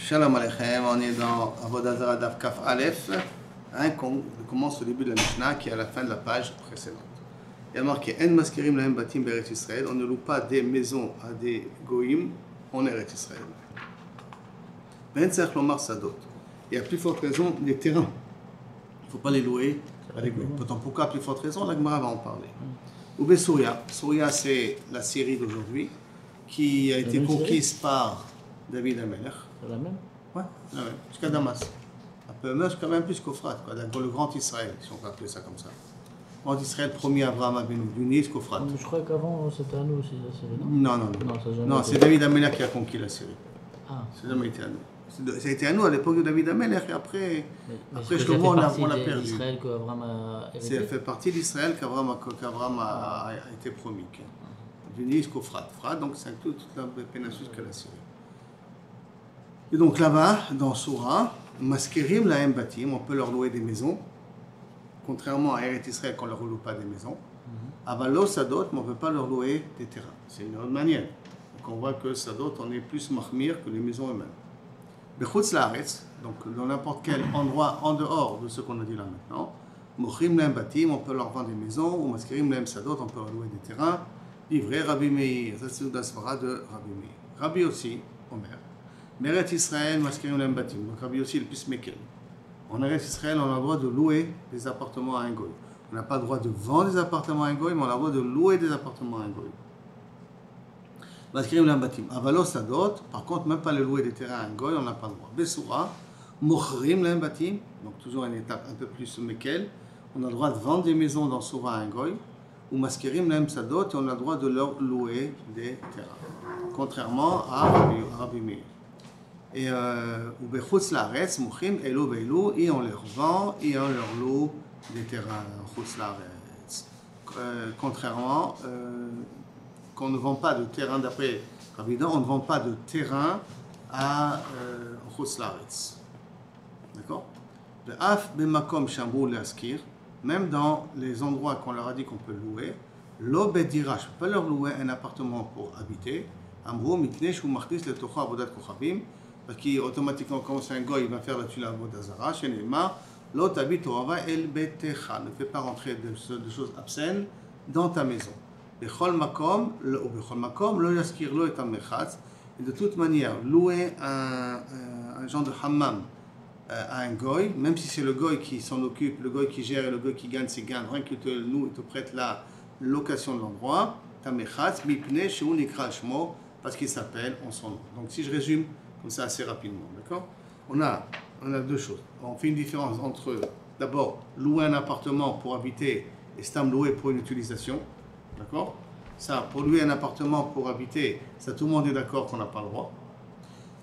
Shalom Aleichem, on est dans Avodah Zarah Daf Kaf Aleph, on commence au début de la Mishnah qui est à la fin de la page précédente. Il y a marqué En maskerim lahem batim b'Eretz Israël, on ne loue pas des maisons à des goïm en Eretz Israël. Ben tzarich lomar sadot, il y a plus forte raison des terrains, il ne faut pas les louer à des goïm. Pourquoi plus forte raison? La Gemara va en parler. Ou bien Souria, c'est la Syrie d'aujourd'hui qui a été conquise par David Amelech. C'est la même? Ouais, jusqu'à Damas. Un peu quand même plus qu'Euphrate, le grand Israël, si on peut appeler ça comme ça. Grand Israël, premier Abraham Avinu, du Nil jusqu'au Euphrate. Je crois qu'avant c'était à nous aussi la Syrie, non? Non, c'est David Amelech qui a conquis la Syrie. Ah. C'est jamais été à nous. Ça a été à nous à l'époque de David Amelech, et après Shlomo, on l'a perdu. D'Israël qu'Abraham a hérité. Ça fait partie d'Israël qu'Abraham a été promis. Du Nil jusqu'au Euphrate. Donc ça inclut toute la péninsule jusqu'à la Syrie. Et donc là-bas, dans Soura, Maskerim lahem batim, on peut leur louer des maisons, contrairement à Eretz Israël qu'on ne leur loue pas des maisons. Avalo Sadot, mais on ne peut pas leur louer des terrains. C'est une autre manière. Donc on voit que Sadot, on est plus mahmir que les maisons eux-mêmes. Bechutz laaretz, donc dans n'importe quel endroit en dehors de ce qu'on a dit là maintenant, Mochrim lahem batim, on peut leur vendre des maisons, ou Maskerim lahem Sadot, on peut leur louer des terrains. Livré Rabbi Meir, ça c'est la svara de Rabbi Meir. Rabbi aussi, Omer. Eretz Israël, maskerim lahem batim. Donc Rabbi aussi le plus mekel. En Eretz Israël, on a le droit de louer des appartements à un goy. On n'a pas le droit de vendre des appartements à un goy, mais on a le droit de louer des appartements à un goy. Maskerim lahem batim. Avalo sadot, par contre, même pas le louer des terrains à un goy, on n'a pas le droit. Besura, mochrim lahem batim. Donc toujours une étape un peu plus mekel. On a le droit de vendre des maisons dans Soura à un goy. Ou maskerim lahem sadot, et on a le droit de leur louer des terrains. Contrairement à Rabbi Meir. Et ou bechutz laaretz muchim elo ve'elo, et on leur vend et on leur loue des terrains chutz laaretz. Contrairement qu'on ne vend pas de terrain, d'après Rabbi Dan, on ne vend pas de terrain à chutz laaretz. D'accord? Ve'af b'makom shamru le'askir, même dans les endroits qu'on leur a dit qu'on peut louer, lo bedira, je ne peux pas leur louer un appartement pour habiter. Amro mitnei shu machnis letocho avodat kochavim, parce qu'automatiquement, quand c'est un goy, il va faire là-dessus la avodah zara, chez Neymar, l'autre habite au Rava el betecha, ne fais pas rentrer de choses obscènes dans ta maison. Bechol makom, lo yaskir lo etam mechatz, et de toute manière, louer un genre de hammam à un goy, même si c'est le goy qui s'en occupe, le goy qui gère et le goy qui gagne ses gains, rien qu'il te prête la location de l'endroit, ta mechatz, mipne sheu nikra shmo, parce qu'il s'appelle en son nom. Donc si je résume, comme ça assez rapidement, d'accord? On a deux choses. On fait une différence entre, d'abord, louer un appartement pour habiter et stam louer pour une utilisation, d'accord? Ça, pour louer un appartement pour habiter, ça tout le monde est d'accord qu'on n'a pas le droit.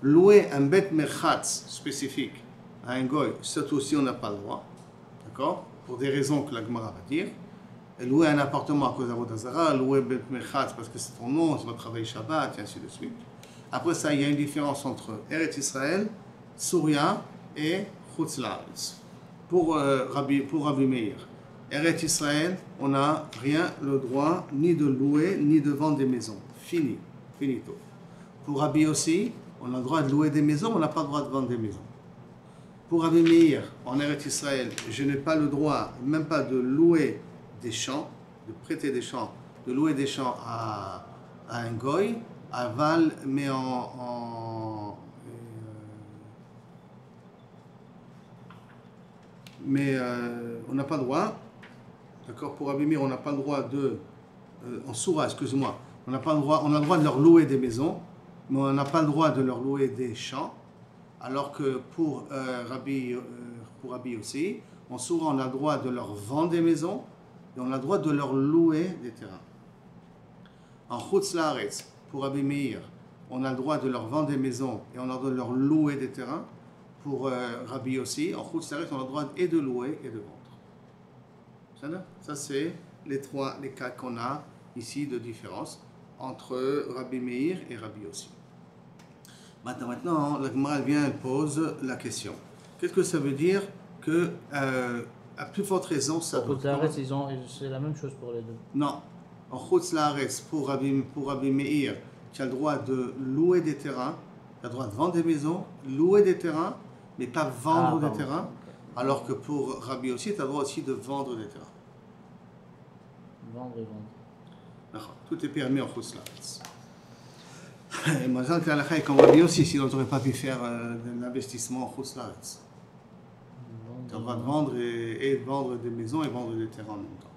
Louer un bet merchatz spécifique à un goy, ça aussi on n'a pas le droit, d'accord? Pour des raisons que la Gemara va dire. Et louer un appartement à cause d'Avodah Zara, louer bet merchatz parce que c'est ton nom, c'est votre travail Shabbat, et ainsi de suite. Après ça, il y a une différence entre Eretz Israël, Souria et Chutz laaretz. Pour Rabbi Meir, Eretz Israël, on n'a rien le droit ni de louer ni de vendre des maisons. Finito. Pour Rabbi aussi, on a le droit de louer des maisons, mais on n'a pas le droit de vendre des maisons. Pour Rabbi Meir, en Eretz Israël, je n'ai pas le droit, même pas de louer des champs, de prêter des champs, de louer des champs à un goy, aval, mais on n'a pas le droit, d'accord, pour Rabbi Meir, on n'a pas le droit en Soura, excuse-moi, on a le droit de leur louer des maisons, mais on n'a pas le droit de leur louer des champs, alors que pour Rabbi aussi, en Soura, on a le droit de leur vendre des maisons, et on a le droit de leur louer des terrains. En Chutz laaretz, pour Rabbi Meir, on a le droit de leur vendre des maisons et on a le droit de leur louer des terrains. Pour Rabbi aussi, en Chutz laaretz, on a le droit et de louer et de vendre. Ça, c'est les cas qu'on a ici de différence entre Rabbi Meir et Rabbi aussi. Maintenant, la Gemara vient et pose la question. Qu'est-ce que ça veut dire que, à plus forte raison, ça Chutz laaretz, c'est la même chose pour les deux? Non. En Chutz laaretz, pour Rabbi Meir, tu as le droit de louer des terrains il a le droit de vendre des maisons, louer des terrains, mais pas vendre des terrains. Okay. Alors que pour Rabbi aussi, tu as le droit aussi de vendre des terrains. Vendre et vendre. D'accord. Tout est permis en Khous Laretz. Et maintenant, tu as la comme Rabbi aussi, sinon tu n'aurais pas pu faire de l'investissement en Khous Laretz. Tu as le droit de vendre et vendre des maisons et vendre des terrains en même temps.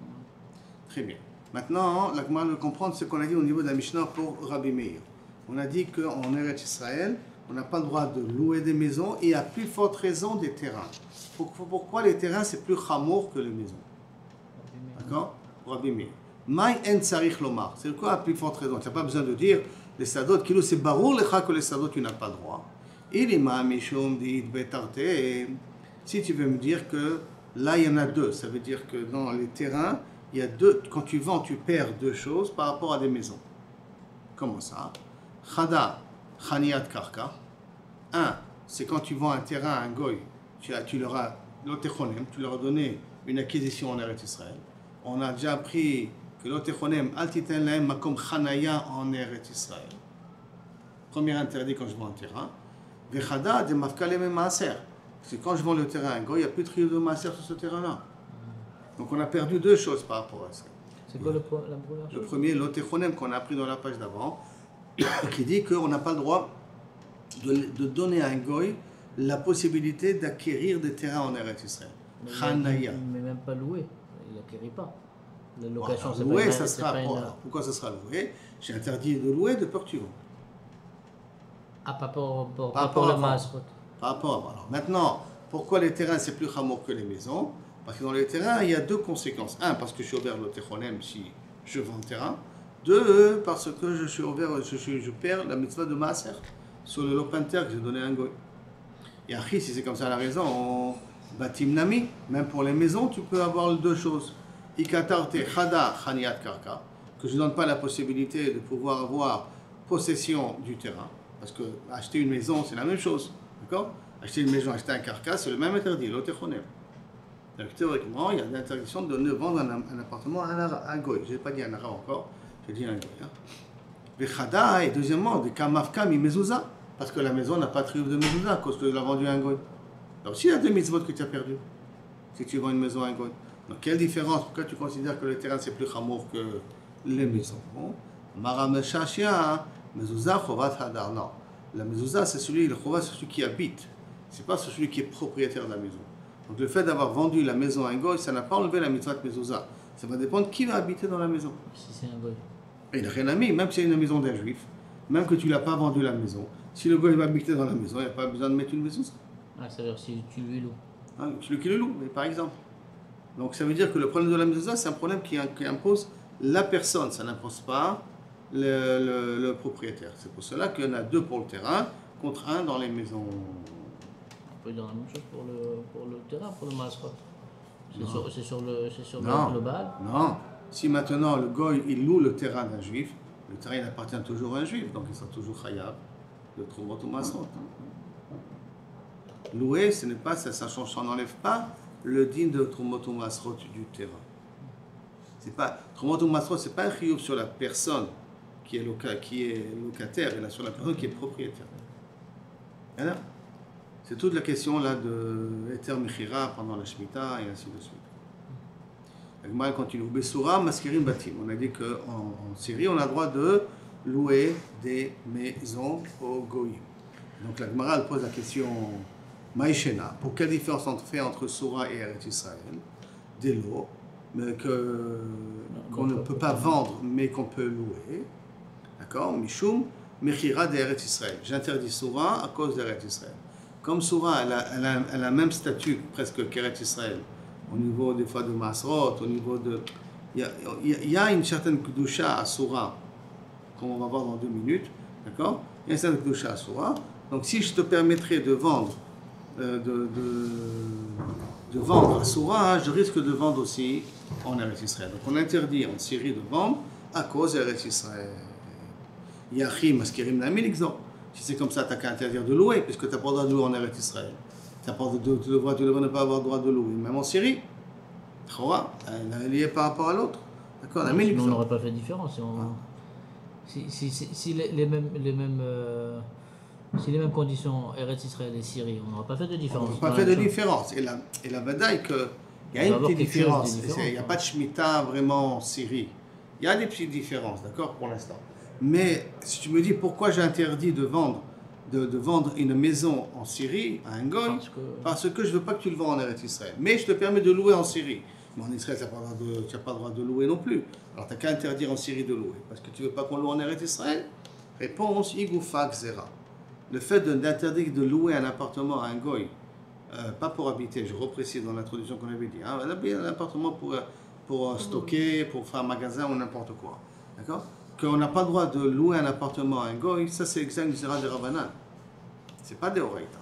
Très bien. Maintenant, la Gemara veut comprendre ce qu'on a dit au niveau de la Mishnah pour Rabbi Meir. On a dit qu'en Eretz Israël, on n'a pas le droit de louer des maisons et à plus forte raison des terrains. Pourquoi les terrains c'est plus chamour que les maisons? D'accord? Pour Rabbi Meir. Maï en tsarich lomar. C'est quoi à plus forte raison? Tu n'as pas besoin de dire les sadot, kilo c'est barour lecha que les sadot tu n'as pas le droit. Il ima mishum dit betarte. Si tu veux me dire que là il y en a deux, ça veut dire que dans les terrains, il y a deux, quand tu vends, tu perds deux choses par rapport à des maisons. Comment ça? Chada, chaniat karka. Un, c'est quand tu vends un terrain à un goy, tu leur as l'otechonem, tu leur as donné une acquisition en Eretz Israël. On a déjà appris que l'otechonem, al titen lahem makom chanaya en Eretz Israël. Premier interdit quand je vends un terrain. Vechada de mafkalem maaser. C'est quand je vends le terrain à un goy, il n'y a plus de trio de maaser sur ce terrain-là. Donc on a perdu deux choses par rapport à ça. C'est quoi la première chose? Le premier, l'otechonem qu'on a appris dans la page d'avant, qui dit qu'on n'a pas le droit de donner à un goy la possibilité d'acquérir des terrains en Eretz Israël. Chanaya. Mais même pas louer, il n'acquérit pas. La location, c'est louer, ça sera alors, pourquoi ça sera loué? J'ai interdit de louer de peur que tu vends. Ah, pas pour le Maasrot. Par rapport à alors maintenant, pourquoi les terrains c'est plus chamour que les maisons? Parce que dans les terrains, il y a deux conséquences. Un, parce que je suis ouvert le techonem si je vends le terrain. Deux, parce que je suis ouvert, je perds la mitzvah de maaser sur le lopin de terre que j'ai donné à un goy. Et après, si c'est comme ça la raison, batim nami, même pour les maisons, tu peux avoir deux choses. Ikatarte chada chaniat karka, que je ne donne pas la possibilité de pouvoir avoir possession du terrain. Parce que acheter une maison, c'est la même chose. D'accord? Acheter une maison, acheter un carcasse, c'est le même interdit, l'otechonem. Donc théoriquement, il y a l'interdiction de ne vendre un appartement à un goy. Je n'ai pas dit un arabe encore, j'ai dit un goy. Vechada, et deuxièmement, des kamafka mi mezouza, parce que la maison n'a pas de triomphe de mezouza à cause que tu l'as vendu à un goy. Alors s'il y a deux mitzvot que tu as perdu, si tu vends une maison à un goy. Donc quelle différence? Pourquoi tu considères que le terrain c'est plus chamour que les maisons? Marameshashia, mezouza, chovat hadar. Non, la mezouza c'est le chovat, c'est celui qui habite, c'est pas celui qui est propriétaire de la maison. Donc le fait d'avoir vendu la maison à un goy, ça n'a pas enlevé la mitzvah de mezouza. Ça va dépendre qui va habiter dans la maison. Si c'est un goy. Il n'a rien à mis, même si c'est une maison d'un juif, même que tu ne l'as pas vendu la maison, si le goy va habiter dans la maison, il n'y a pas besoin de mettre une mezouza. Ah, ça veut dire si tu lui loues. Hein, celui qui le loue, par exemple. Donc ça veut dire que le problème de la mezouza, c'est un problème qui impose la personne, ça n'impose pas le propriétaire. C'est pour cela qu'il y en a deux pour le terrain, contre un dans les maisons. On peut dire la même chose pour le terrain, pour le Maasrot. C'est sur le Baal. Non. Si maintenant le goy il loue le terrain d'un juif, le terrain il appartient toujours à un juif, donc il sera toujours chayav de Trumot ou Maasrot. Louer, ce n'est pas, ça n'enlève pas le din de Trumot ou Maasrot du terrain. C'est pas Trumot ou Maasrot, c'est pas un chiyuv sur la personne qui est locataire, et là sur la personne qui est propriétaire. Voilà. C'est toute la question là de Eter Mechira pendant la Shemitah et ainsi de suite. La Gemara continue. Besura Maskerim Batim. On a dit qu'en Syrie, on a le droit de louer des maisons aux Goïm. Donc la Gemara pose la question Maïchena. Pour quelle différence on fait entre Soura et Eretz Israël? Des lots qu'on ne peut pas vendre mais qu'on peut louer. D'accord? Mishum Mechira de Eretz Israël. J'interdis Soura à cause d'Eretz Israël. Comme Soura, elle a le même statut presque qu'Eretz Israël, au niveau des fois de Maasrot, au niveau de... Il y a une certaine Kedusha à Soura, comme on va voir dans 2 minutes, d'accord? Il y a une certaine Kedusha à Soura. Donc si je te permettrais de vendre, de vendre à Soura, je risque de vendre aussi en Eretz Israël. Donc on interdit en Syrie de vendre à cause d'Eretz Israël. Yachi Maskerim Nami l'exemple. Si c'est comme ça, tu n'as qu'à interdire de louer, puisque tu n'as pas le droit de louer en Eretz Israël. Tu devrais ne pas avoir le droit de louer. Même en Syrie, elle est liée par rapport à l'autre. D'accord? Sinon, on n'aurait pas fait de différence. Si les mêmes Si les mêmes conditions Eretz Israël et Syrie, on n'aura pas fait de différence. On n'a pas fait de différence. Et la bataille, il y a une petite différence. Il n'y a pas de Shemitah vraiment en Syrie. Il y a des petites différences, d'accord, pour l'instant. Mais si tu me dis pourquoi j'ai interdit de vendre une maison en Syrie à un goy, parce que je ne veux pas que tu le vends en Eretz Israël. Mais je te permets de louer en Syrie. Mais en Israël, tu n'as pas le droit de louer non plus. Alors tu n'as qu'à interdire en Syrie de louer. Parce que tu ne veux pas qu'on loue en Eretz Israël. Réponse, Igoufa Xera. Le fait d'interdire de louer un appartement à un goy, pas pour habiter, je reprécise dans l'introduction qu'on avait dit, hein, un appartement pour stocker, pour faire un magasin ou n'importe quoi. D'accord? Qu'on n'a pas le droit de louer un appartement à un goy, ça c'est exact Xera de Rabbanan. C'est pas des Horaïta.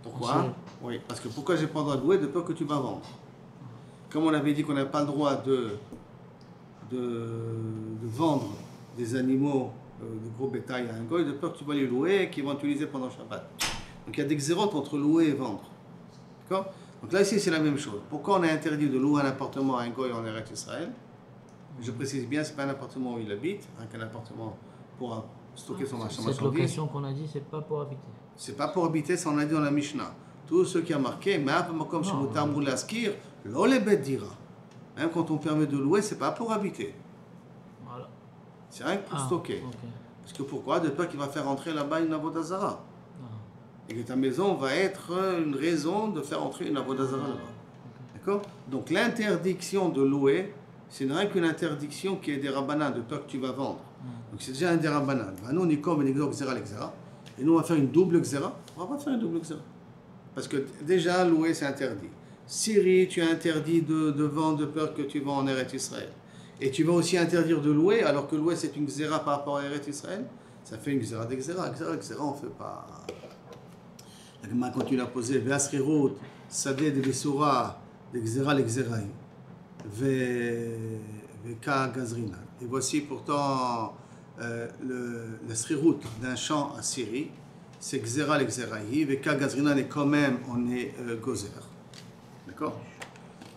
Pourquoi? Oui, parce que pourquoi j'ai pas le droit de louer de peur que tu vas vendre? Comme on avait dit qu'on n'a pas le droit de vendre des animaux de gros bétail à un goy, de peur que tu vas les louer et qu'ils vont utiliser pendant Shabbat. Donc il y a des xérotes entre louer et vendre. D'accord? Donc là ici c'est la même chose. Pourquoi on a interdit de louer un appartement à un goy en Eretz Israël? Je précise bien, c'est pas un appartement où il habite, hein, qu'un appartement pour stocker son marchandise. Cette location qu'on a dit, c'est pas pour habiter. C'est pas pour habiter, ça on a dit dans la Mishnah. Tout ce qui a marqué, comme chez Moutar Moulaskir, l'olebet dira. Même quand on permet de louer, c'est pas pour habiter. Voilà. C'est rien que pour stocker. Okay. Parce que pourquoi? De peur qu'il va faire entrer là-bas une avodazara. Et que ta maison va être une raison de faire entrer une avodazara là-bas. Okay. D'accord? Donc l'interdiction de louer, c'est rien qu'une interdiction qui est des rabbanan, de peur que tu vas vendre. Donc c'est déjà un des rabbanan. Nous, on est comme un exo xéra l'exéra. Et nous, on va faire une double xéra. On va pas faire une double xéra. Parce que déjà, louer, c'est interdit. Syrie, tu as interdit de vendre de peur que tu vas en Eretz Israël. Et tu vas aussi interdire de louer, alors que louer, c'est une xéra par rapport à Eretz Israël. Ça fait une xéra d'exéra. Xéra, on ne fait pas. La Gemara continue à poser. Ve'asrirut, sadeh de Besura, de xéra l'exéraï. Ve'ka gazrina. Et voici pourtant le srirut d'un champ à Syrie. C'est xéra l'exéraï. Ve'ka gazrina, et quand même, on est gozer. D'accord?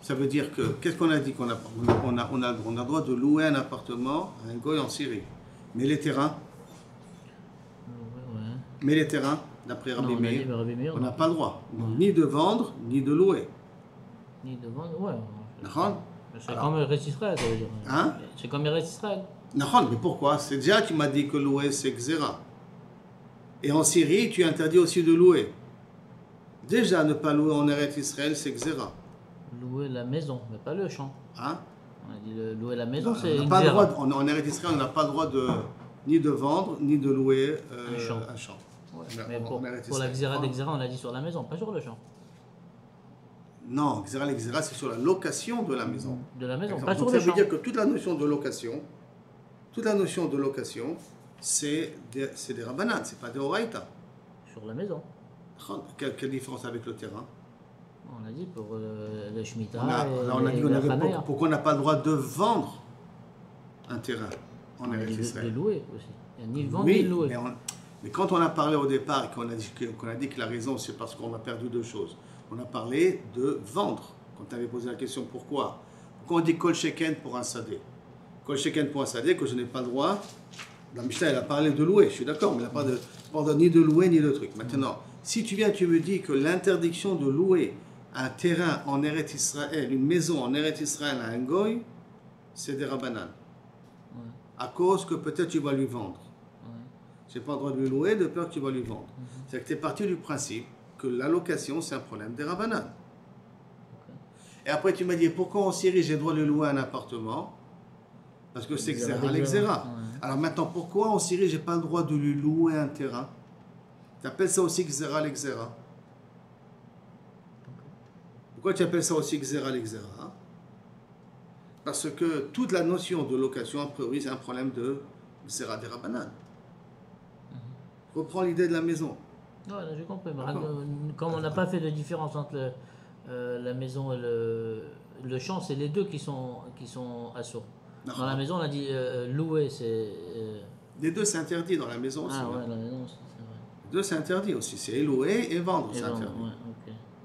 Ça veut dire que, qu'est-ce qu'on a dit qu'on a le droit de louer un appartement à un goy en Syrie. Mais les terrains, d'après Rabbi Meir, on n'a pas le droit. Donc, ni de vendre, ni de louer. Ni de vendre, ouais. D'accord? C'est comme Eretz Israël, ça veut dire. Hein? C'est comme Eretz Israël. Non, mais pourquoi? C'est déjà tu m'as dit que louer c'est xéra. Et en Syrie, tu interdis aussi de louer. Déjà, ne pas louer en Eretz Israël, c'est xéra. Louer la maison, mais pas le champ. Hein? On a dit louer la maison, c'est pas le droit. En Eretz Israël, on n'a pas le droit ni de vendre, ni de louer un champ. Ouais, mais pour la xéra d'exéra, on a dit sur la maison, pas sur le champ. Non, xéra l'exéra, c'est sur la location de la maison. De la maison, pas sur le champ. Ça veut dire que toute la notion de location, c'est des rabbanan, c'est pas des horaïta. Sur la maison. Quelle différence avec le terrain? On a dit pour le Shemitah. On a dit pourquoi on n'a pas le droit de vendre un terrain en Eretz Israël. De louer aussi. Il n'y a ni vendre ni louer. Mais quand on a parlé au départ et qu'on a dit que la raison c'est parce qu'on a perdu deux choses. On a parlé de vendre. Quand tu avais posé la question pourquoi on dit kol sheken pour un sadé? Kol sheken pour un sadé, que je n'ai pas le droit. La Mishnah, elle a parlé de louer, je suis d'accord, mais elle n'a pas de ni de louer ni de truc. Maintenant, si tu me dis que l'interdiction de louer un terrain en Eretz Israël, une maison en Eretz Israël à un goy, c'est des rabbanan. Ouais. À cause que peut-être tu vas lui vendre. Ouais. Je n'ai pas le droit de lui louer de peur que tu vas lui vendre. C'est que tu es parti du principe que la location, c'est un problème des rabbanan. Okay. Et après, tu m'as dit, pourquoi en Syrie, j'ai le droit de louer un appartement? Parce que c'est xéra l'exéra. Ouais. Alors maintenant, pourquoi en Syrie, je n'ai pas le droit de lui louer un terrain? Tu appelles ça aussi xéra l'exéra. Pourquoi tu appelles ça aussi xéra l'exéra? Parce que toute la notion de location, a priori, c'est un problème de xéra des rabbanan. Reprends l'idée de la maison. Ouais, j'ai compris. Comme on n'a pas fait de différence entre la maison et le champ, c'est les deux qui sont assourds. Dans la maison, on a dit louer, c'est... Les deux, c'est interdit dans la maison aussi. Ah ouais, la maison, c'est vrai. Les deux, c'est interdit aussi. C'est louer et vendre, c'est interdit. Ouais,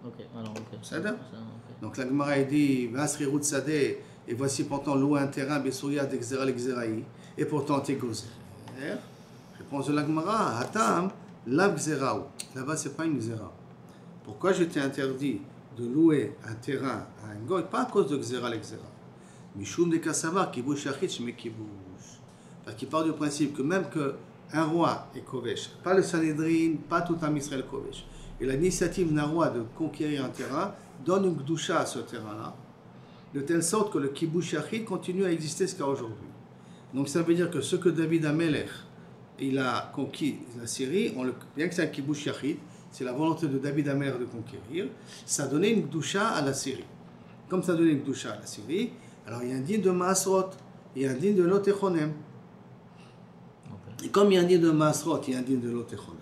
ok. Alors, ok. Ça okay. Donc la Gemara dit, Vasrirut sadeh, et voici pourtant louer un terrain, Besouya d'exéra l'exéraï, et pourtant t'es gozer. Réponse de la Gemara, Hatam, La Gzera, là-bas, ce n'est pas une Gzera. Pourquoi je t'ai interdit de louer un terrain à un goy? Pas à cause de Gzera, les Gzera. Mishum de Kassava, Kibush Yachid, mais Kibush. Parce qu'il part du principe que même qu'un roi est Kovesh, pas le Sanhedrin, pas tout un Israël Kovesh, et l'initiative d'un roi de conquérir un terrain donne une Gdusha à ce terrain-là, de telle sorte que le Kibush Yachid continue à exister jusqu'à aujourd'hui. Donc ça veut dire que ce que David Amelech, il a conquis la Syrie, bien que c'est un Kibush Yachid, c'est la volonté de David Amelech de conquérir, ça a donné une Gdusha à la Syrie. Comme ça a donné une Gdusha à la Syrie, alors il y a un digne de Maasrot, il y a un digne de Lotechonem. Et comme il y a un digne de Maasrot, il y a un digne de Lotechonem.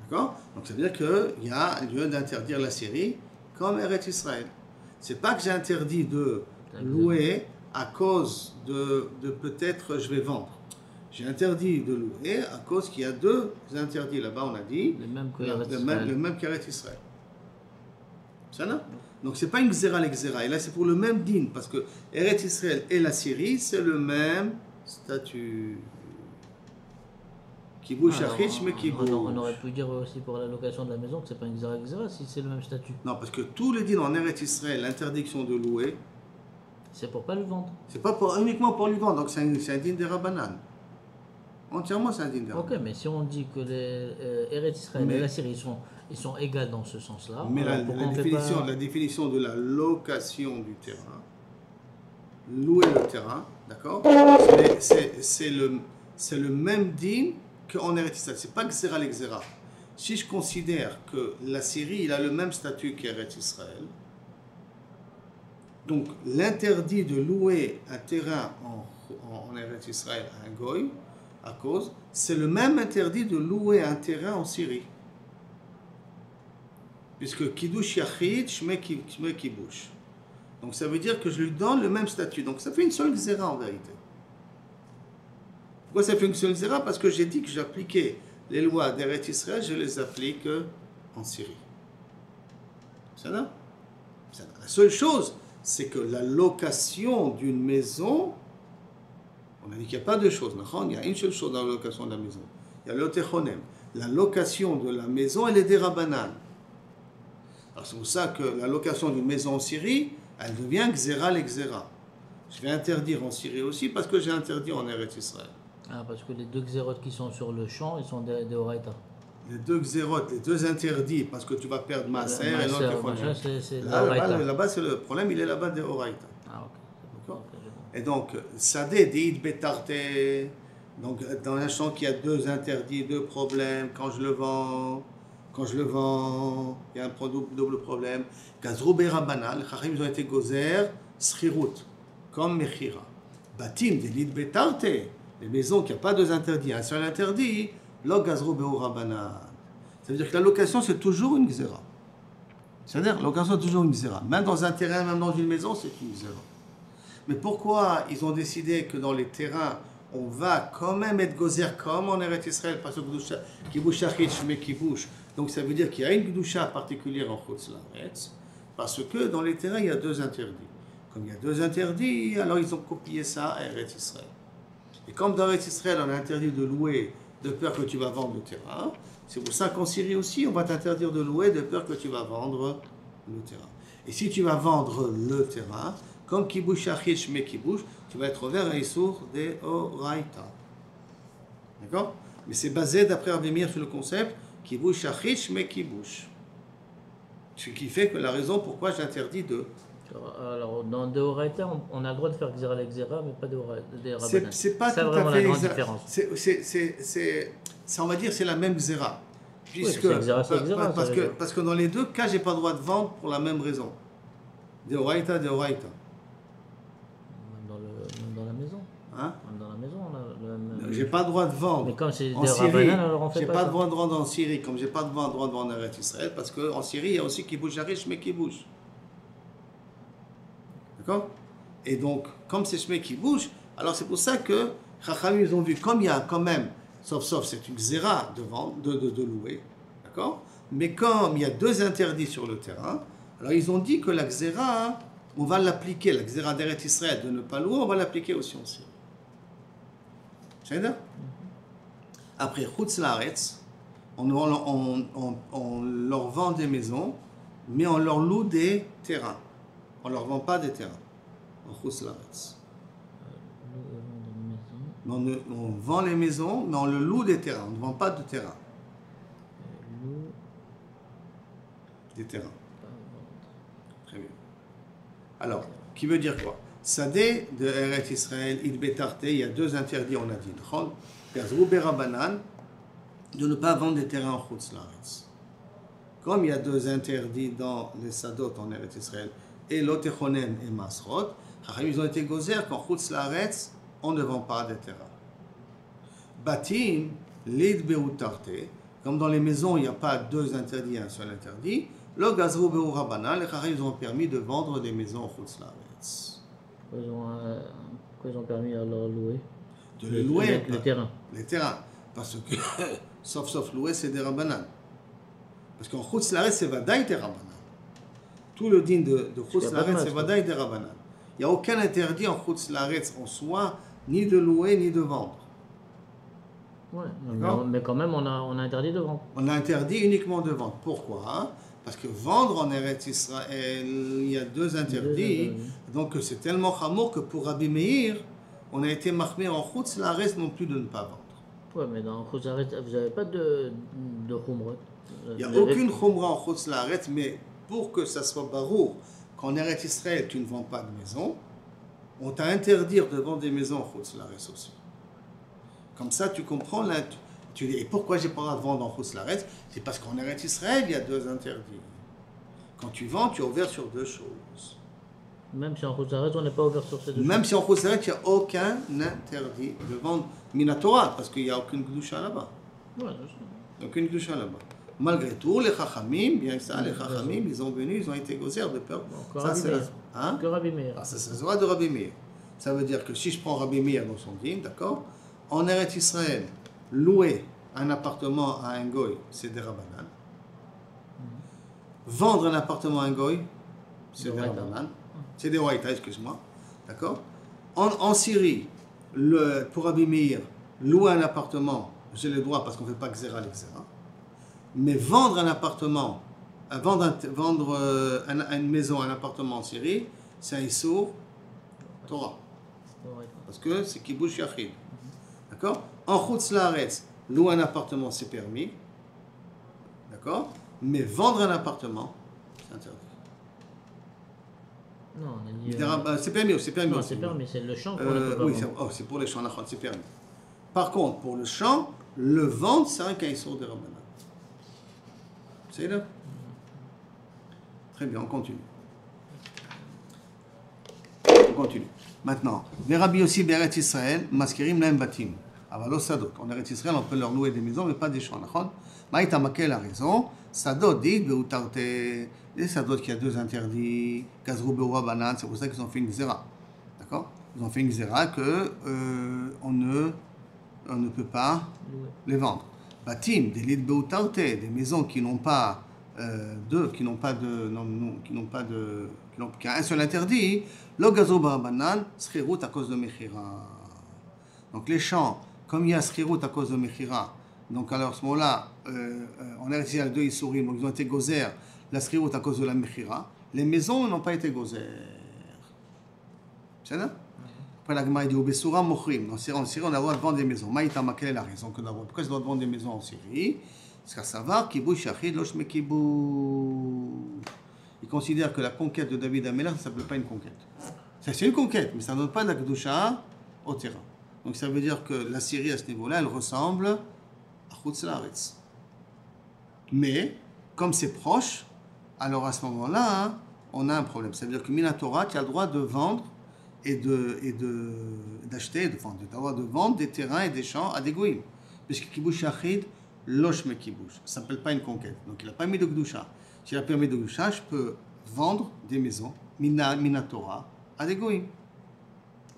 D'accord? Donc ça veut dire qu'il y a lieu d'interdire la Syrie comme Eretz Israël. C'est pas que j'ai interdit de louer à cause de peut-être je vais vendre. J'ai interdit de louer à cause qu'il y a deux interdits. Là-bas, on a dit le même qu'Eretz Israël. C'est ça? Donc, ce n'est pas une Gzera l'exera. Et là, c'est pour le même din. Parce que Eretz Israël et la Syrie, c'est le même statut. Kibush Yachid, mais Kibush. On aurait pu dire aussi pour la location de la maison que ce n'est pas une Gzera l'exera si c'est le même statut. Non, parce que tous les dînes en Eretz Israël, l'interdiction de louer, c'est pour pas le vendre. C'est pas uniquement pour le vendre. Donc, c'est un din des Rabbanan. Entièrement, c'est un din des Rabbanan. Ok, mais si on dit que les Eretz Israël et la Syrie ils sont égales dans ce sens-là. Mais la définition de la location du terrain, louer le terrain, d'accord, c'est le même din qu'en Eretz Israël. C'est pas Gzera l'exera. Si je considère que la Syrie, il a le même statut qu'Eretz Israël, donc l'interdit de louer un terrain en Eretz Israël à un goy, à cause, c'est le même interdit de louer un terrain en Syrie. Puisque Kiddush Yachid, Shmei Kibush. Donc ça veut dire que je lui donne le même statut. Donc ça fait une seule Gzera en vérité. Pourquoi ça fait une seule Gzera? Parce que j'ai dit que j'appliquais les lois d'Eretz Israël, je les applique en Syrie. Ça va? La seule chose, c'est que la location d'une maison, on a dit qu'il n'y a pas deux choses. Il y a une seule chose dans la location de la maison. Il y a le Techonem. La location de la maison, elle est des Rabbanan. Alors c'est pour ça que la location d'une maison en Syrie, elle devient Gzera l'exera. Je vais interdire en Syrie aussi parce que j'ai interdit en Eretz Israël. Ah, parce que les deux Gzerot qui sont sur le champ, ils sont des Horaïta. Les deux Gzerot, les deux interdits, parce que tu vas perdre Maaser et l'autre là-bas, c'est le problème, il est là-bas des Horaïta. Ah, ok. D'accord. Et donc, Sadeh dit Betarte. Donc, dans un champ qui a deux interdits, deux problèmes, quand je le vends, il y a un double problème. Gazrou Berabana, les Chachim ont été gozer, Srirut, comme Mechira. Batim, Delit Betarte, les maisons qui n'ont pas deux interdits, un seul interdit, Lo Gazrou Berabana. Ça veut dire que la location, c'est toujours une Gzera. C'est-à-dire, la location, c'est toujours une Gzera. Même dans un terrain, même dans une maison, c'est une Gzera. Mais pourquoi ils ont décidé que dans les terrains, on va quand même être gozer comme en Eretz Israël, parce que Kibush Yachid, Shmei Kibush. Donc ça veut dire qu'il y a une Gdusha particulière en Chutz La'aretz, parce que dans les terrains, il y a deux interdits. Comme il y a deux interdits, alors ils ont copié ça à Eretz Israël. Et comme dans Eretz Israël, on a interdit de louer de peur que tu vas vendre le terrain, c'est pour ça qu'en Syrie aussi, on va t'interdire de louer de peur que tu vas vendre le terrain. Et si tu vas vendre le terrain, comme Kibush Yachid, Shmei Kibush, tu vas être vers un Issour des Horaïta. D'accord? Mais c'est basé, d'après Rabbi Meir, sur le concept Kibush Yachid, Shmei Kibush. Ce qui fait que la raison pourquoi j'interdis de... Alors, dans des Horaïta, on a le droit de faire Gzera l'exera, mais pas des Rabbanan. C'est pas tout à fait la grande différence. On va dire c'est la même Gzera. Puisque, parce que dans les deux cas, j'ai pas le droit de vendre pour la même raison. Des Horaïta, des Horaïta. Même dans la maison. Hein? Même dans la maison, on a le... J'ai pas le droit de vendre. Mais comme c'est des Syrie, alors on fait j'ai pas pas le droit de vendre en Syrie, comme j'ai pas le droit de vendre en Eretz Israël, parce qu'en Syrie, il y a aussi Kibush Yachid, Shmei Kibush. D'accord? Et donc, comme c'est Shmei Kibush, alors c'est pour ça que Chachamim, ils ont vu, comme il y a quand même, sauf c'est une Gzera de vendre, de louer, d'accord? Mais comme il y a deux interdits sur le terrain, alors ils ont dit que la Gzera, on va l'appliquer, la Gzera d'Eretz Israël de ne pas louer, on va l'appliquer aussi en Syrie. C'est ça? Après, Chutz Laaretz, on leur vend des maisons, mais on leur loue des terrains. On ne leur vend pas des terrains. En Chutz Laaretz. On vend les maisons, mais on le loue des terrains. On ne vend pas de terrain. Des terrains. Très bien. Alors, qui veut dire quoi? Sadeh de Eretz Israël, Idbetarte, il y a deux interdits, on a dit. Gazrou Berabanan, de ne pas vendre des terrains en Chutz Laaretz. Comme il y a deux interdits dans les Sadot en Eretz Israël, et Lotechonen et Masrot, ils ont été gozer qu'en Chutz Laaretz, on ne vend pas des terrains. Batim, Lid Beutarte, comme dans les maisons, il n'y a pas deux interdits, un seul interdit. Le Gazrou Berabanan, les Chachamim ont permis de vendre des maisons en Chutz Laaretz. Ils ont permis à leur louer. De les louer. Les terrains. Les terrains. Parce que, sauf louer, c'est des Rabbanan. Parce qu'en Chutz Laaretz, c'est Vadaï des Rabbanan. Tout le din de Chutz Laaretz, c'est Vadaï des Rabbanan. Il n'y a aucun interdit en Chutz Laaretz en soi, ni de louer, ni de vendre. Ouais, mais quand même, on a interdit de vendre. On a interdit uniquement de vendre. Pourquoi? Parce que vendre en Eretz Israël, il y a deux interdits. Donc c'est tellement chamour que pour Rabbi Meir, on a été marqué en Chutz Laaretz non plus de ne pas vendre. Oui, mais dans Chutz Laaretz, vous n'avez pas de chumrot. Il n'y a aucune chumra en Chutz Laaretz, mais pour que ça soit barour, qu'en Eretz Israël, tu ne vends pas de maison, on t'a interdit de vendre des maisons en Chutz Laaretz aussi. Comme ça, tu comprends là. Tu dis, et pourquoi j'ai pas le droit de vendre en Chutz Laaretz? C'est parce qu'en Eretz Israël, il y a deux interdits. Quand tu vends, tu es ouvert sur deux choses. Même si en Chutz Laaretz, on n'est pas ouvert sur ces deux choses. Même si en Chutz Laaretz, il n'y a aucun interdit de vendre Minatora, parce qu'il n'y a aucune Gdusha là-bas. Ouais, aucune Gdusha là-bas. Malgré tout, les Chachamim, bien que ça, les Chachamim, ils ont venu, ils ont été gozer de peur. Ça, c'est que Rabbi Meir. Ah, ça, c'est la Zohar de Rabbi Meir. Ça veut dire que si je prends Rabbi Meir dans son dîme, d'accord, en Eretz Israël, louer un appartement à un goy, c'est des Rabbanan. Vendre un appartement à un goy, c'est des Rabbanan. C'est des Waïta, excuse-moi. D'accord? En Syrie, pour Rabbi Meir, louer un appartement, j'ai le droit parce qu'on ne fait pas Xéra les Xéra. Mais vendre un appartement, vendre une maison, un appartement en Syrie, c'est un Issour Torah. Parce que c'est Kibush Yachid. D'accord? En Chutz Laaretz, louer un appartement, c'est permis. D'accord? Mais vendre un appartement, c'est interdit. Non, on a dit, c'est permis, c'est permis. Non, c'est permis, c'est le champ qu'on ne peut pas oui, vendre. c'est pour les champs, c'est permis. Par contre, pour le champ, le vendre, c'est un caïssour de Rabbanan. C'est là? Très bien, on continue. On continue. Maintenant, les Rabbi aussi Eretz Israël, Maskirim Lahem Batim. Avalo Sadot. En Eretz Israël, on peut leur louer des maisons, mais pas des champs. Maïta Makel a raison. Sadot dit Beutarte. Les Sadot qui a deux interdits. Gazrou Beoua Banan, c'est pour ça qu'ils ont fait une Xéra. D'accord? Ils ont fait une Xéra que on ne peut pas les vendre. Batim, des lits Beutarte, des maisons qui n'ont pas qui n'ont qu'un seul interdit, le gazo barabanan, schirout à cause de mechira. Donc les champs, comme il y a schirout à cause de mechira, donc alors à ce moment-là, on a réussi à deux issourim, donc ils ont été gozer, la schirout à cause de la mechira. Les maisons n'ont pas été gozer. C'est ça? Après la Gemara dit au Bessoura mochrim. En Syrie, on a le droit de vendre des maisons. Maïta Makel a raison que d'abord. Pourquoi je dois vendre des maisons en Syrie? Parce qu'à savoir, Kibush Yachid Losh Me Kibush. Il considère que la conquête de David Améler, ça ne s'appelle pas une conquête. C'est une conquête, mais ça ne donne pas de la Kedusha au terrain. Donc ça veut dire que la Syrie, à ce niveau-là, elle ressemble à Chutz Laaretz. Mais, comme c'est proche, alors à ce moment-là, on a un problème. Ça veut dire que Minatora, tu as le droit de vendre et d'acheter, de vendre des terrains et des champs à des goïms. Puisque Kibush Yachid, Losh Me Kibush. Ça ne s'appelle pas une conquête. Donc il n'a pas mis de Kedusha. S'il a permis de Kedusha, je peux vendre des maisons, Minatora, à des goïms.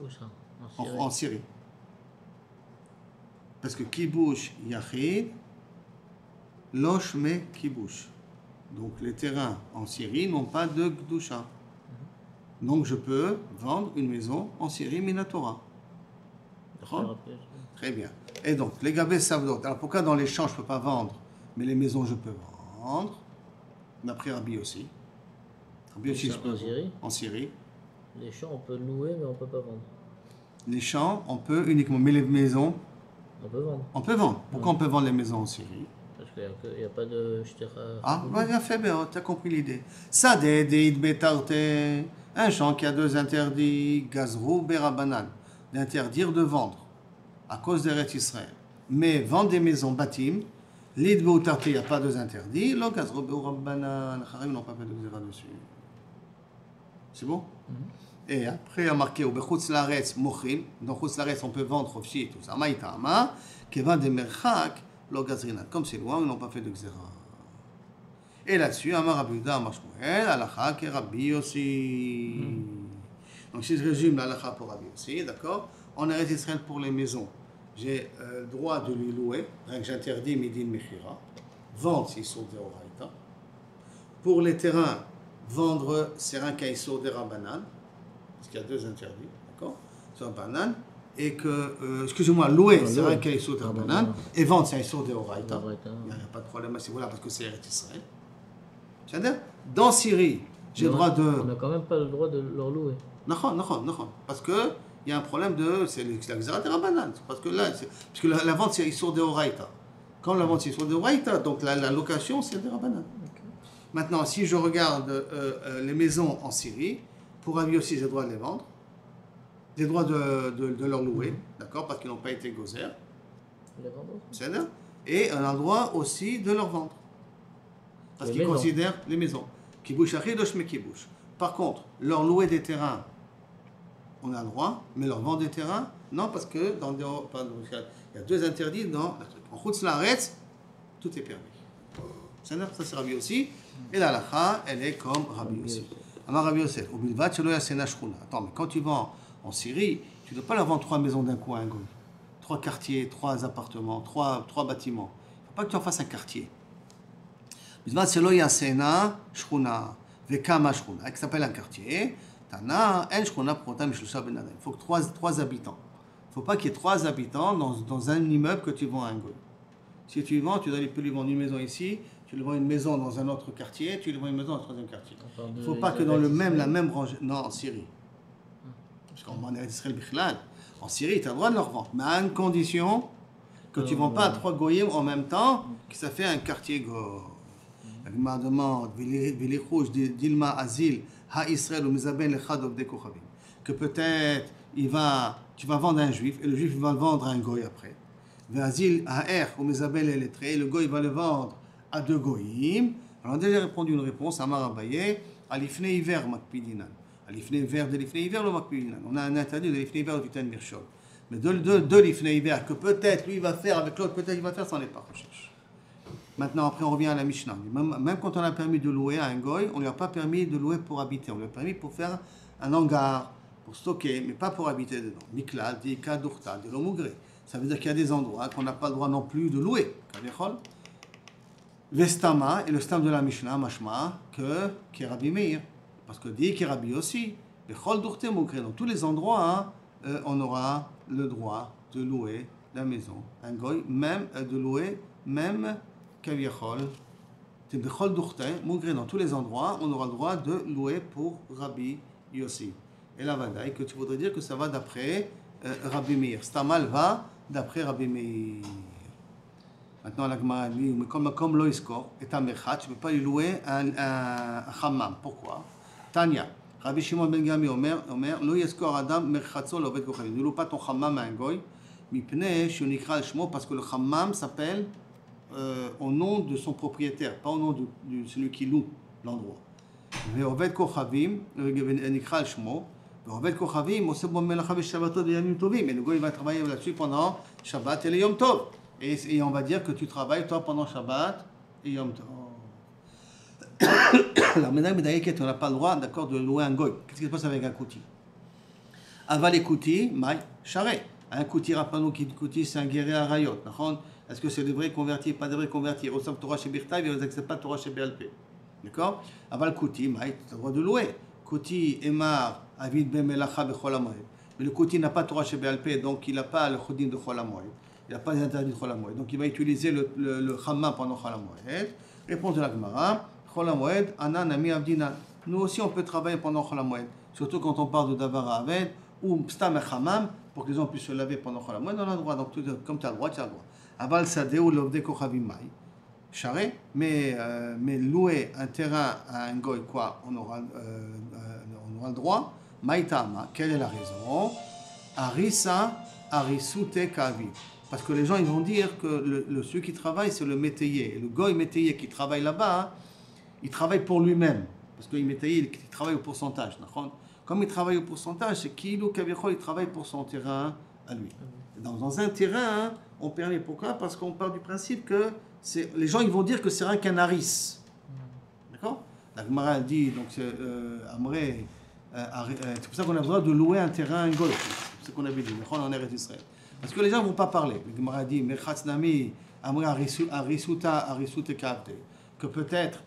Où ça? En Syrie. Parce que Kibush Yachid, Losh Me Kibush. Donc les terrains en Syrie n'ont pas de Kedusha. Donc je peux vendre une maison en Syrie Minatora. Très bien. Et donc, les gabés savdot. Alors pourquoi dans les champs je ne peux pas vendre, mais les maisons je peux vendre? D'après Rabbi aussi. Rabbi aussi je peux en Syrie. En Syrie. Les champs on peut louer mais on ne peut pas vendre. Les champs on peut uniquement, mais les maisons on peut vendre. On peut vendre. Pourquoi on peut vendre les maisons en Syrie? Parce qu'il n'y a pas de... Ah, bien fait, tu as compris l'idée. Ça, un champ qui a 2 interdits, gazrou berabanan, d'interdire de vendre à cause d'Eretz Israël. Mais vendre des maisons bâtim, l'id beutarte, il n'y a pas 2 interdits, le gazrou berabanan, les Kharim n'ont pas fait de xéra dessus. C'est bon? Et après, il y a marqué au Bechutz Laretz Mochrim. Dans Chutz Laretz, on peut vendre aussi tout ça. Maïtama, qui vend des merchak, lo gazrina. Comme c'est loin, ils n'ont pas fait de xéra. Et là-dessus, Amar Rabbi Yehuda, Amar Shmuel, Halakha, qui est Rabbi aussi. Donc, si je résume l'Halakha pour Rabbi aussi, d'accord? En Eretz Israël pour les maisons, j'ai le droit de lui louer, hein, que j'interdis Midin Mechira. Vendre, s'ils sont des Oraïta. Pour les terrains, vendre, c'est un caïsso des Rabanan. Parce qu'il y a 2 interdits, d'accord? Sur un banane. Et que, excusez-moi, louer, c'est un caïsso de banane. Et vendre, c'est un caïsso de Oraïta. Il n'y a pas de problème à ce niveau-là parce que c'est Eretz Israël. C'est-à-dire, dans Syrie, j'ai le droit de. On n'a quand même pas le droit de leur louer. Non. Parce qu'il y a un problème de. C'est la xéra de Rabanan. Parce que là, parce que la vente, c'est Issour de Oraïta. Quand la vente, c'est Issour de Oraïta, donc la location, c'est de Rabanan. Okay. Maintenant, si je regarde les maisons en Syrie, pour Rabbi aussi, j'ai le droit de les vendre. J'ai le droit de leur louer, d'accord, parce qu'ils n'ont pas été gozer. Les vendre. C'est-à-dire, et on a le droit aussi de leur vendre. Parce qu'ils considèrent les maisons. Kibush achidosh me kibush. Par contre, leur louer des terrains, on a le droit, mais leur vendre des terrains, non, parce que dans il y a 2 interdits. En Chutz Laaretz, tout est permis. C'est-à-dire, ça c'est Rabbi aussi. Et la halakha, elle est comme Rabbi aussi. Alors Rabbi Yosef, au bilvat, attends, mais quand tu vends en Syrie, tu ne dois pas leur vendre 3 maisons d'un coup à un goy. 3 quartiers, 3 appartements, 3 bâtiments. Il ne faut pas que tu en fasses un quartier. Bilvat, c'est loyasena shchuna, vekama shchuna, qui s'appelle un quartier. Tana, en shchuna protam shlusha benadam. Il faut que 3 habitants. Il ne faut pas qu'il y ait 3 habitants dans un immeuble que tu vends à un goy. Si tu vends, tu dois lui vendre une maison ici, tu lui vends une maison dans un autre quartier, tu lui vends une maison dans un 3e quartier. Il ne faut pas que dans la même rangée. Non, en Syrie. Parce qu'en Israël, en Syrie, tu as le droit de leur vendre. Mais à une condition que tu ne vends pas à 3 goyim en même temps, que ça fait un quartier go. La demande, Dilma Azil, Ha Israël ou Mizaben Lechadov de Kochavim. Que peut-être tu vas vendre à un juif et le juif va le vendre à un goy après. Azil, Ha ou Mizaben Lelettre, le goy va le vendre à 2 goyim. Alors on a déjà répondu une réponse à Marabaye, à l'ifne hiver makpidinan. À l'ifne hiver de l'ifne hiver le makpidinan. On a un interdit de l'ifne hiver du ten mirchol. Mais de l'ifne hiver que peut-être lui va faire avec l'autre, peut-être il va faire, ça n'est pas recherche. Maintenant, après on revient à la Mishnah. Même quand on a permis de louer à un goy, on ne lui a pas permis de louer pour habiter. On lui a permis pour faire un hangar, pour stocker, mais pas pour habiter dedans. Mikla, Dika, Dourta, de l'Omugré. Ça veut dire qu'il y a des endroits qu'on n'a pas le droit non plus de louer. Vestama, et le stam de la Mishnah, Mashma, que Rabbi Meir. Parce que dit que Rabbi aussi. Bechol Dourte Moukre. Dans tous les endroits, on aura le droit de louer la maison. Un goy, même de louer, même Kaviachol. Bechol Dourte Moukre. Dans tous les endroits, on aura le droit de louer pour Rabbi Yossi. Et la Vadaï, que tu voudrais dire que ça va d'après Rabbi Meir. Stamal va d'après Rabbi Meir. Maintenant, la Gemara dit, mais comme l'oiskor est un merchat, tu ne peux pas lui louer un hammam. Pourquoi? Tanya, Rabbi Shimon ben Gami Omer, l'oiskor adam merchatzo l'oved kochavim. Ne loue pas ton hammam à un goy, mipnei shunikra al-shmo, parce que le hammam s'appelle au nom de son propriétaire, pas au nom de celui qui loue l'endroit. Ve'oved kochavim, nikra al-shmo, ve'oved kochavim, oseh bo melacha v'shabbatot v'yamim tovim. Et le goy va travailler là-dessus pendant Shabbat et les Yom Tov. Et on va dire que tu travailles, toi, pendant Shabbat et Yom Tov. Alors, maintenant, on n'a pas le droit, d'accord, de louer un goy. Qu'est-ce qui se passe avec un kouti? Aval et kouti, maï, charé. Un kouti, rappelons qui kouti, c'est un guerrier à rayot. Est-ce que c'est des vrais convertis, pas des vrais convertis? Ils reçoivent Torah chez Birtaï, ils n'acceptent pas Torah chez BLP. D'accord? Aval kouti, maï, tu as le droit de louer. Kouti, emar, avid ben melacha bechol hamoed. Mais le kouti n'a pas Torah chez BLP, donc il n'a pas le chodim de chol hamoed. Il n'y a pas d'interdit de Chol HaMoed. Donc il va utiliser le Hammam pendant Chol HaMoed. Réponse de la Gemara, Chol HaMoed, Anan Ami Abdinan. Nous aussi on peut travailler pendant Chol HaMoed. Surtout quand on parle de Davar Aved ou Stam et Hammam, pour que les gens puissent se laver pendant Chol HaMoed, on a le droit. Donc comme tu as le droit, tu as le droit. Aval Sadeh ou Lovde Kochavim Mai. Charé, mais louer un terrain à un goy, quoi, on aura le droit. Maïtama, quelle est la raison? Arisa, arisute kavi. Parce que les gens ils vont dire que celui qui travaille c'est le métayer. Le goy métayer qui travaille là-bas, il travaille pour lui-même. Parce que le métayer il travaille au pourcentage. Comme il travaille au pourcentage, c'est qu'il ou Kavichol, il travaille pour son terrain à lui. Dans un terrain, on permet. Pourquoi? Parce qu'on part du principe que les gens ils vont dire que c'est rien qu'un haris. D'accord? La Gemara dit, donc c'est pour ça qu'on a besoin de louer un terrain à un goy. C'est ce qu'on avait dit, en Eretz Israël. Parce que les gens ne vont pas parler. La Gemara dit, que peut-être,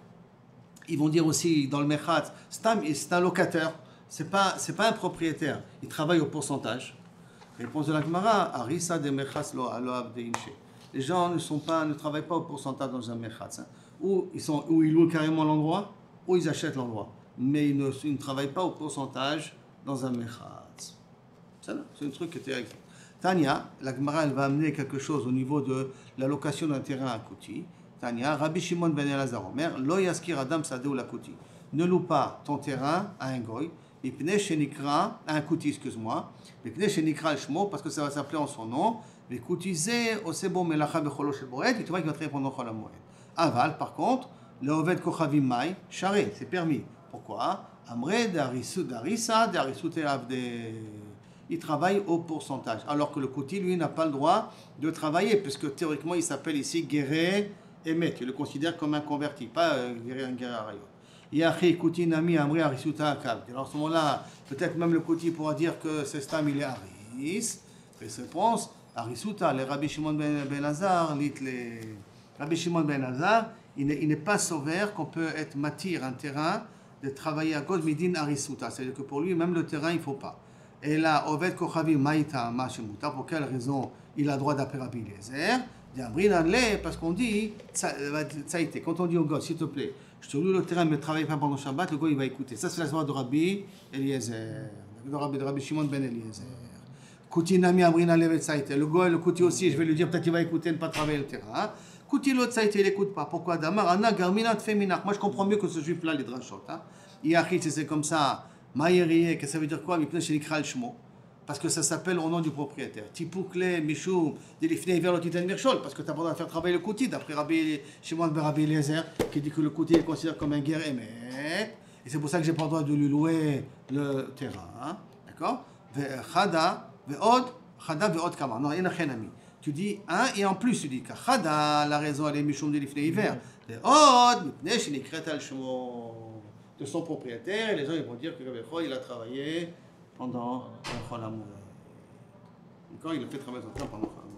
ils vont dire aussi dans le Mechatz, c'est un locataire, c'est pas un propriétaire, il travaille au pourcentage. Réponse de la Gemara, Arisa de Mechatz lo abde inche. Les gens ne travaillent pas au pourcentage dans un Mechatz. Ou ils louent carrément l'endroit, ou ils achètent l'endroit. Mais ils ne travaillent pas au pourcentage dans un Mechatz. C'est un truc qui était écrit. Tania, la Gemara, elle va amener quelque chose au niveau de la location d'un terrain à Kouti. Tania, Rabbi Shimon ben Elazar Omer, Lo yaskir Adam Sadeh ou la Kouti. Ne loue pas ton terrain à un goy, à un Kouti, excuse-moi, parce que ça va s'appeler en son nom. Et tu vois qu'il va travailler pendant Chol HaMoed. Aval, par contre, le Oved Kochavim Mai, charé, c'est permis. Pourquoi? Amre d'Arissa, d'Arisute Avde. Il travaille au pourcentage. Alors que le Kouti, lui, n'a pas le droit de travailler, puisque théoriquement, il s'appelle ici Guéré Emet. Il le considère comme un converti, pas Guéré Arayot. Yachi Kouti Nami Amre Arisuta Akav. Alors à ce moment-là, peut-être même le Kouti pourra dire que c'est Stam, il est Aris. Réponse. Arisuta, les Rabbi Shimon ben Elazar, Rabbi Shimon ben Elazar, il n'est pas sauveur qu'on peut être matir un terrain de travailler à God midin Arisuta. C'est-à-dire que pour lui, même le terrain, il ne faut pas. Et là, Oved Kochavi Maïta Mashemuta, pour quelle raison il a droit d'appeler Rabbi Eliezer? Parce qu'on dit, ça a été, quand on dit au God, s'il te plaît, je te loue le terrain, mais ne travaille pas pendant Shabbat, le God il va écouter. Ça, c'est la voix de Rabbi Eliezer, de Rabbi Shimon ben Eliezer. Kouti Nami Amrina Levet Saïté. Le goy, le Kouti aussi, je vais lui dire, peut-être qu'il va écouter, ne pas travailler le terrain. Kouti l'autre Saïté, il n'écoute pas. Pourquoi? Damar, Anna, Garminat, Féminach. Moi, je comprends mieux que ce juif-là, les drachot. Iachit, c'est comme ça. Maïriye, que ça veut dire quoi? Parce que ça s'appelle au nom du propriétaire. Tipoukle, Mishou, Delifnei, Verlotitan Mirchol. Parce que tu as pas besoin de faire travailler le Kouti, d'après Rabbi Shimon ben Rabbi Eliezer, qui dit que le Kouti est considéré comme un guerre aimé. Et c'est pour ça que j'ai pas le droit de lui louer le terrain. D'accord? Chada. Chada ve'od kama. Non, il n'y a rien à mis. Tu dis un et en plus tu dis que Chada, la raison elle est Mishum de l'ifnei hiver. Ve'od, mipnei shenikret al shmo de son propriétaire. Et les gens ils vont dire que Rabbi il a travaillé pendant Chol HaMoed. Quand il a fait travailler son temps pendant Chol HaMoed.